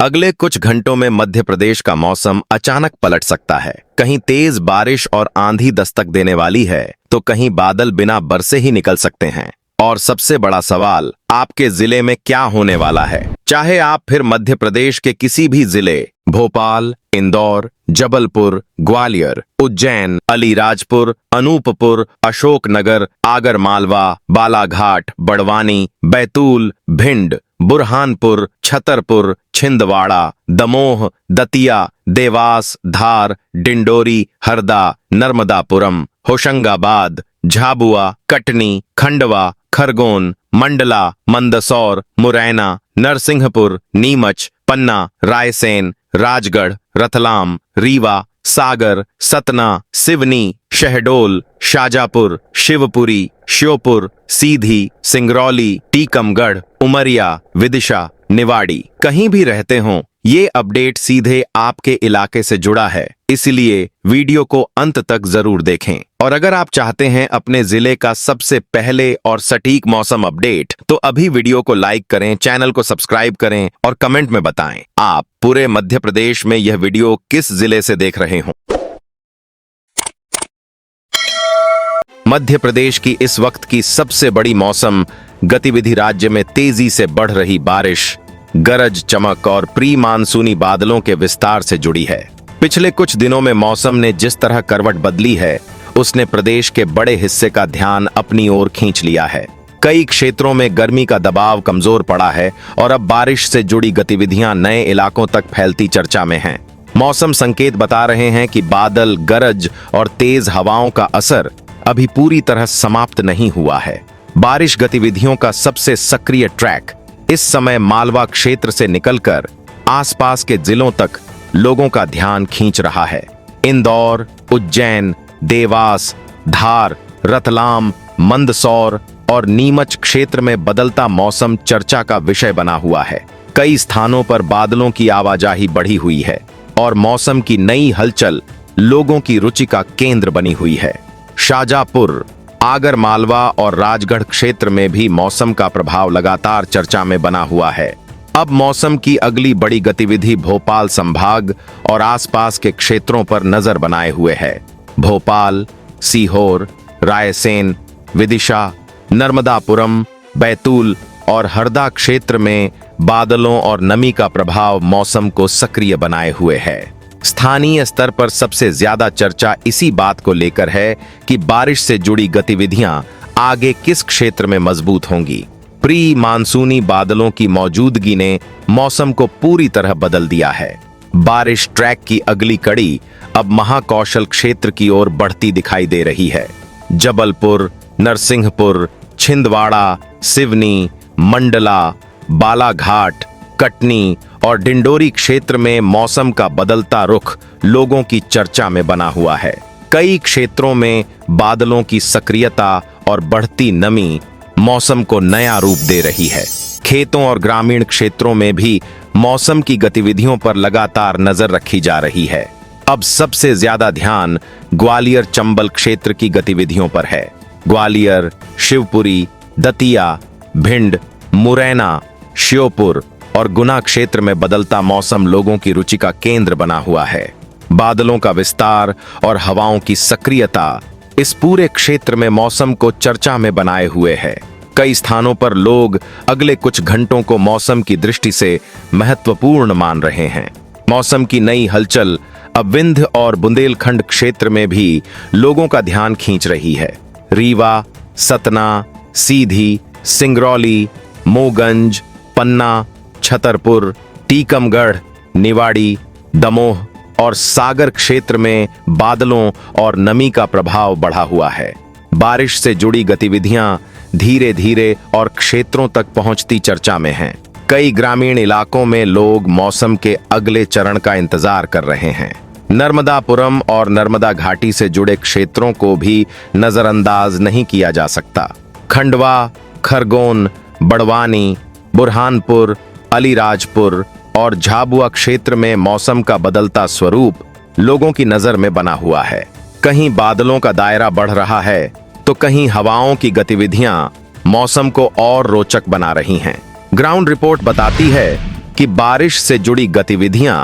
अगले कुछ घंटों में मध्य प्रदेश का मौसम अचानक पलट सकता है। कहीं तेज बारिश और आंधी दस्तक देने वाली है, तो कहीं बादल बिना बरसे ही निकल सकते हैं। और सबसे बड़ा सवाल, आपके जिले में क्या होने वाला है? चाहे आप फिर मध्य प्रदेश के किसी भी जिले, भोपाल, इंदौर, जबलपुर, ग्वालियर, उज्जैन, अलीराजपुर, अनूपपुर, अशोकनगर, आगरमालवा, बालाघाट, बड़वानी, बैतूल, भिंड, बुरहानपुर, छतरपुर, छिंदवाड़ा, दमोह, दतिया, देवास, धार, डिंडोरी, हरदा, नर्मदापुरम, होशंगाबाद, झाबुआ, कटनी, खंडवा, खरगोन, मंडला, मंदसौर, मुरैना, नरसिंहपुर, नीमच, पन्ना, रायसेन, राजगढ़, रतलाम, रीवा, सागर, सतना, सिवनी, शहडोल, शाजापुर, शिवपुरी, श्योपुर, सीधी, सिंगरौली, टीकमगढ़, उमरिया, विदिशा, निवाड़ी, कहीं भी रहते हों, ये अपडेट सीधे आपके इलाके से जुड़ा है, इसलिए वीडियो को अंत तक जरूर देखें। और अगर आप चाहते हैं अपने जिले का सबसे पहले और सटीक मौसम अपडेट, तो अभी वीडियो को लाइक करें, चैनल को सब्सक्राइब करें और कमेंट में बताएं आप पूरे मध्य प्रदेश में यह वीडियो किस जिले से देख रहे हों। मध्य प्रदेश की इस वक्त की सबसे बड़ी मौसम गतिविधि राज्य में तेजी से बढ़ रही बारिश, गरज चमक और प्री मानसूनी बादलों के विस्तार से जुड़ी है। पिछले कुछ दिनों में मौसम ने जिस तरह करवट बदली है, उसने प्रदेश के बड़े हिस्से का ध्यान अपनी ओर खींच लिया है। कई क्षेत्रों में गर्मी का दबाव कमजोर पड़ा है और अब बारिश से जुड़ी गतिविधियां नए इलाकों तक फैलती चर्चा में हैं। मौसम संकेत बता रहे हैं कि बादल, गरज और तेज हवाओं का असर अभी पूरी तरह समाप्त नहीं हुआ है। बारिश गतिविधियों का सबसे सक्रिय ट्रैक इस समय मालवा क्षेत्र से निकलकर आसपास के जिलों तक लोगों का ध्यान खींच रहा है। इंदौर, उज्जैन, देवास, धार, रतलाम, मंदसौर और नीमच क्षेत्र में बदलता मौसम चर्चा का विषय बना हुआ है। कई स्थानों पर बादलों की आवाजाही बढ़ी हुई है और मौसम की नई हलचल लोगों की रुचि का केंद्र बनी हुई है। शाजापुर, आगरमालवा और राजगढ़ क्षेत्र में भी मौसम का प्रभाव लगातार चर्चा में बना हुआ है। अब मौसम की अगली बड़ी गतिविधि भोपाल संभाग और आसपास के क्षेत्रों पर नजर बनाए हुए है। भोपाल, सीहोर, रायसेन, विदिशा, नर्मदापुरम, बैतूल और हरदा क्षेत्र में बादलों और नमी का प्रभाव मौसम को सक्रिय बनाए हुए है। स्थानीय स्तर पर सबसे ज्यादा चर्चा इसी बात को लेकर है कि बारिश से जुड़ी गतिविधियां आगे किस क्षेत्र में मजबूत होंगी। प्री मानसूनी बादलों की मौजूदगी ने मौसम को पूरी तरह बदल दिया है। बारिश ट्रैक की अगली कड़ी अब महाकौशल क्षेत्र की ओर बढ़ती दिखाई दे रही है। जबलपुर, नरसिंहपुर, छिंदवाड़ा, सिवनी, मंडला, बालाघाट, कटनी और डिंडोरी क्षेत्र में मौसम का बदलता रुख लोगों की चर्चा में बना हुआ है। कई क्षेत्रों में बादलों की सक्रियता और बढ़ती नमी मौसम को नया रूप दे रही है। खेतों और ग्रामीण क्षेत्रों में भी मौसम की गतिविधियों पर लगातार नजर रखी जा रही है। अब सबसे ज्यादा ध्यान ग्वालियर चंबल क्षेत्र की गतिविधियों पर है। ग्वालियर, शिवपुरी, दतिया, भिंड, मुरैना, श्योपुर और गुना क्षेत्र में बदलता मौसम लोगों की रुचि का केंद्र बना हुआ है। बादलों का विस्तार और हवाओं की सक्रियता इस पूरे क्षेत्र में मौसम को चर्चा में बनाए हुए है। कई स्थानों पर लोग अगले कुछ घंटों को मौसम की दृष्टि से महत्वपूर्ण मान रहे हैं। मौसम की नई हलचल अब विंध्य और बुंदेलखंड क्षेत्र में भी लोगों का ध्यान खींच रही है। रीवा, सतना, सीधी, सिंगरौली, मोगंज, पन्ना, छतरपुर, टीकमगढ़, निवाड़ी, दमोह और सागर क्षेत्र में बादलों और नमी का प्रभाव बढ़ा हुआ है। बारिश से जुड़ी गतिविधियां धीरे धीरे और क्षेत्रों तक पहुंचती चर्चा में हैं। कई ग्रामीण इलाकों में लोग मौसम के अगले चरण का इंतजार कर रहे हैं। नर्मदापुरम और नर्मदा घाटी से जुड़े क्षेत्रों को भी नजरअंदाज नहीं किया जा सकता। खंडवा, खरगोन, बड़वानी, बुरहानपुर, अलीराजपुर और झाबुआ क्षेत्र में मौसम का बदलता स्वरूप लोगों की नजर में बना हुआ है। कहीं बादलों का दायरा बढ़ रहा है, तो कहीं हवाओं की गतिविधियां मौसम को और रोचक बना रही हैं। ग्राउंड रिपोर्ट बताती है कि बारिश से जुड़ी गतिविधियां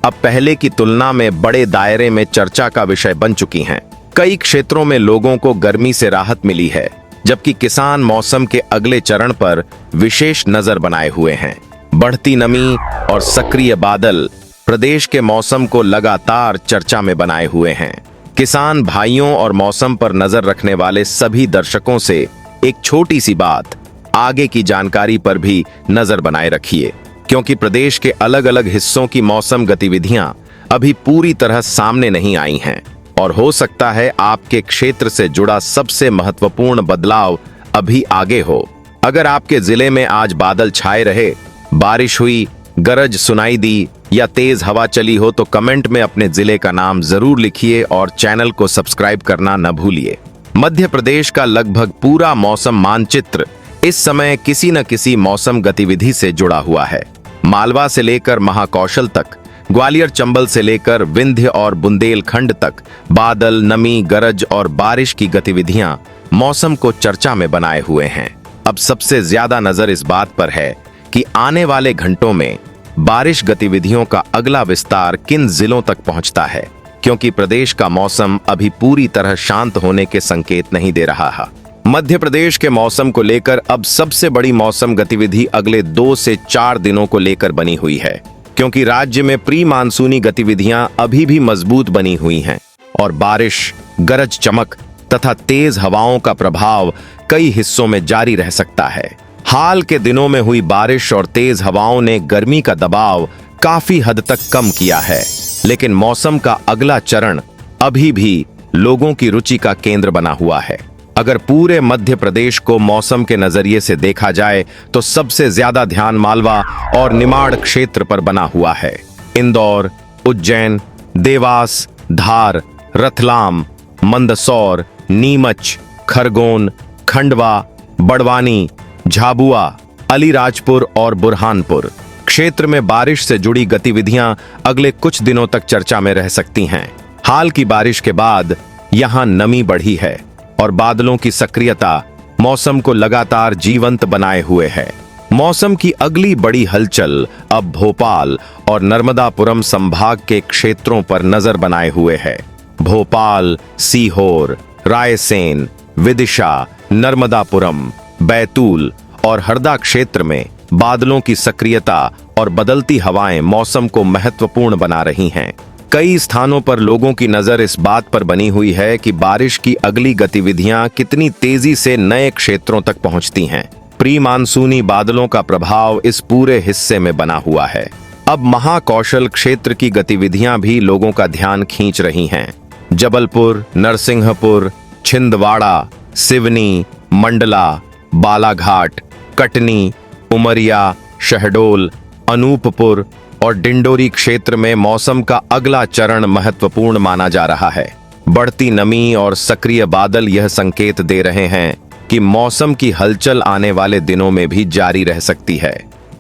अब पहले की तुलना में बड़े दायरे में चर्चा का विषय बन चुकी हैं। कई क्षेत्रों में लोगों को गर्मी से राहत मिली है, जबकि किसान मौसम के अगले चरण पर विशेष नजर बनाए हुए हैं। बढ़ती नमी और सक्रिय बादल प्रदेश के मौसम को लगातार चर्चा में बनाए हुए हैं। किसान भाइयों और मौसम पर नजर रखने वाले सभी दर्शकों से एक छोटी सी बात, आगे की जानकारी पर भी नजर बनाए रखिए, क्योंकि प्रदेश के अलग अलग हिस्सों की मौसम गतिविधियां अभी पूरी तरह सामने नहीं आई हैं और हो सकता है आपके क्षेत्र से जुड़ा सबसे महत्वपूर्ण बदलाव अभी आगे हो। अगर आपके जिले में आज बादल छाए रहे, बारिश हुई, गरज सुनाई दी या तेज हवा चली हो तो कमेंट में अपने जिले का नाम जरूर लिखिए और चैनल को सब्सक्राइब करना न भूलिए। मध्य प्रदेश का लगभग पूरा मौसम मानचित्र इस समय किसी न किसी मौसम गतिविधि से जुड़ा हुआ है। मालवा से लेकर महाकौशल तक, ग्वालियर चंबल से लेकर विंध्य और बुंदेलखंड तक बादल, नमी, गरज और बारिश की गतिविधियां मौसम को चर्चा में बनाए हुए हैं। अब सबसे ज्यादा नजर इस बात पर है कि आने वाले घंटों में बारिश गतिविधियों का अगला विस्तार किन जिलों तक पहुंचता है, क्योंकि प्रदेश का मौसम अभी पूरी तरह शांत होने के संकेत नहीं दे रहा है। मध्य प्रदेश के मौसम को लेकर अब सबसे बड़ी मौसम गतिविधि अगले 2 से 4 दिनों को लेकर बनी हुई है, क्योंकि राज्य में प्री मानसूनी गतिविधियां अभी भी मजबूत बनी हुई हैं और बारिश, गरज चमक तथा तेज हवाओं का प्रभाव कई हिस्सों में जारी रह सकता है। हाल के दिनों में हुई बारिश और तेज हवाओं ने गर्मी का दबाव काफी हद तक कम किया है, लेकिन मौसम का अगला चरण अभी भी लोगों की रुचि का केंद्र बना हुआ है। अगर पूरे मध्य प्रदेश को मौसम के नजरिए से देखा जाए तो सबसे ज्यादा ध्यान मालवा और निमाड़ क्षेत्र पर बना हुआ है। इंदौर, उज्जैन, देवास, धार, रतलाम, मंदसौर, नीमच, खरगोन, खंडवा, बड़वानी, झाबुआ, अलीराजपुर और बुरहानपुर क्षेत्र में बारिश से जुड़ी गतिविधियां अगले कुछ दिनों तक चर्चा में रह सकती हैं। हाल की बारिश के बाद यहां नमी बढ़ी है और बादलों की सक्रियता मौसम को लगातार जीवंत बनाए हुए है। मौसम की अगली बड़ी हलचल अब भोपाल और नर्मदापुरम संभाग के क्षेत्रों पर नजर बनाए हुए है। भोपाल, सीहोर, रायसेन, विदिशा, नर्मदापुरम, बैतूल और हरदा क्षेत्र में बादलों की सक्रियता और बदलती हवाएं मौसम को महत्वपूर्ण बना रही हैं। कई स्थानों पर लोगों की नजर इस बात पर बनी हुई है कि बारिश की अगली गतिविधियां कितनी तेजी से नए क्षेत्रों तक पहुंचती हैं। प्री मानसूनी बादलों का प्रभाव इस पूरे हिस्से में बना हुआ है। अब महाकौशल क्षेत्र की गतिविधियां भी लोगों का ध्यान खींच रही हैं। जबलपुर, नरसिंहपुर, छिंदवाड़ा, सिवनी, मंडला, बालाघाट, कटनी, उमरिया, शहडोल, अनूपपुर और डिंडोरी क्षेत्र में मौसम का अगला चरण महत्वपूर्ण माना जा रहा है। बढ़ती नमी और सक्रिय बादल यह संकेत दे रहे हैं कि मौसम की हलचल आने वाले दिनों में भी जारी रह सकती है।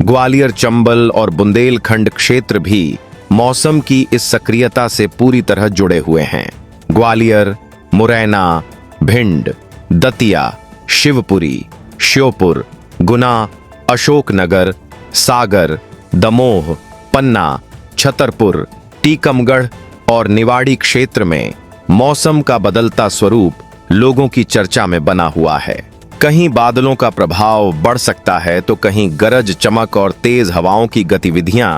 ग्वालियर, चंबल और बुंदेलखंड क्षेत्र भी मौसम की इस सक्रियता से पूरी तरह जुड़े हुए हैं। ग्वालियर, मुरैना, भिंड, दतिया, शिवपुरी, श्योपुर, गुना, अशोकनगर, सागर, दमोह, पन्ना, छतरपुर, टीकमगढ़ और निवाड़ी क्षेत्र में मौसम का बदलता स्वरूप लोगों की चर्चा में बना हुआ है। कहीं बादलों का प्रभाव बढ़ सकता है तो कहीं गरज चमक और तेज हवाओं की गतिविधियां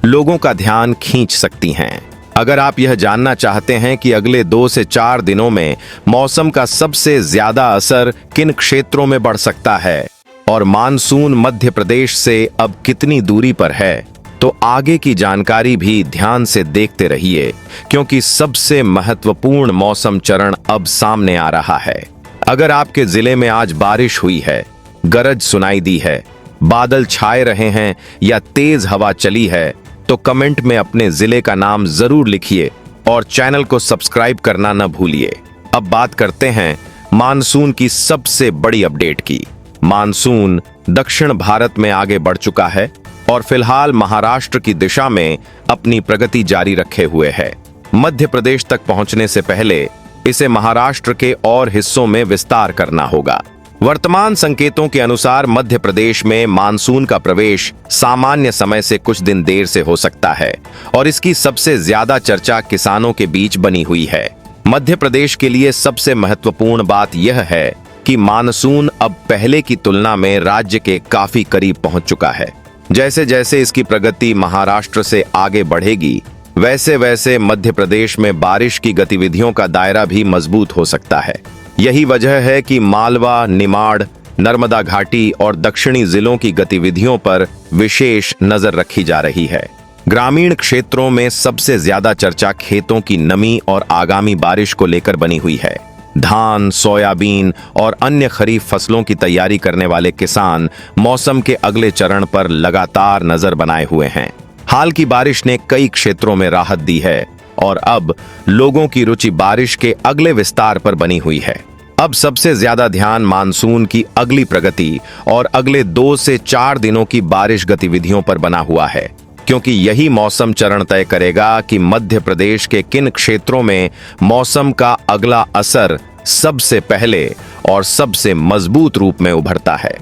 लोगों का ध्यान खींच सकती हैं। अगर आप यह जानना चाहते हैं कि अगले 2 से 4 दिनों में मौसम का सबसे ज्यादा असर किन क्षेत्रों में बढ़ सकता है और मानसून मध्य प्रदेश से अब कितनी दूरी पर है, तो आगे की जानकारी भी ध्यान से देखते रहिए, क्योंकि सबसे महत्वपूर्ण मौसम चरण अब सामने आ रहा है। अगर आपके जिले में आज बारिश हुई है, गरज सुनाई दी है, बादल छाए रहे हैं या तेज हवा चली है, तो कमेंट में अपने जिले का नाम जरूर लिखिए और चैनल को सब्सक्राइब करना न भूलिए। अब बात करते हैं मानसून की सबसे बड़ी अपडेट की। मानसून दक्षिण भारत में आगे बढ़ चुका है और फिलहाल महाराष्ट्र की दिशा में अपनी प्रगति जारी रखे हुए है। मध्य प्रदेश तक पहुंचने से पहले इसे महाराष्ट्र के और हिस्सों में विस्तार करना होगा। वर्तमान संकेतों के अनुसार मध्य प्रदेश में मानसून का प्रवेश सामान्य समय से कुछ दिन देर से हो सकता है और इसकी सबसे ज्यादा चर्चा किसानों के बीच बनी हुई है। मध्य प्रदेश के लिए सबसे महत्वपूर्ण बात यह है कि मानसून अब पहले की तुलना में राज्य के काफी करीब पहुंच चुका है। जैसे जैसे इसकी प्रगति महाराष्ट्र से आगे बढ़ेगी, वैसे वैसे मध्य प्रदेश में बारिश की गतिविधियों का दायरा भी मजबूत हो सकता है। यही वजह है कि मालवा, निमाड़, नर्मदा घाटी और दक्षिणी जिलों की गतिविधियों पर विशेष नजर रखी जा रही है। ग्रामीण क्षेत्रों में सबसे ज्यादा चर्चा खेतों की नमी और आगामी बारिश को लेकर बनी हुई है। धान, सोयाबीन और अन्य खरीफ फसलों की तैयारी करने वाले किसान मौसम के अगले चरण पर लगातार नजर बनाए हुए हैं। हाल की बारिश ने कई क्षेत्रों में राहत दी है और अब लोगों की रुचि बारिश के अगले विस्तार पर बनी हुई है। अब सबसे ज्यादा ध्यान मानसून की अगली प्रगति और अगले 2 से 4 दिनों की बारिश गतिविधियों पर बना हुआ है, क्योंकि यही मौसम चरण तय करेगा कि मध्य प्रदेश के किन क्षेत्रों में मौसम का अगला असर सबसे पहले और सबसे मजबूत रूप में उभरता है।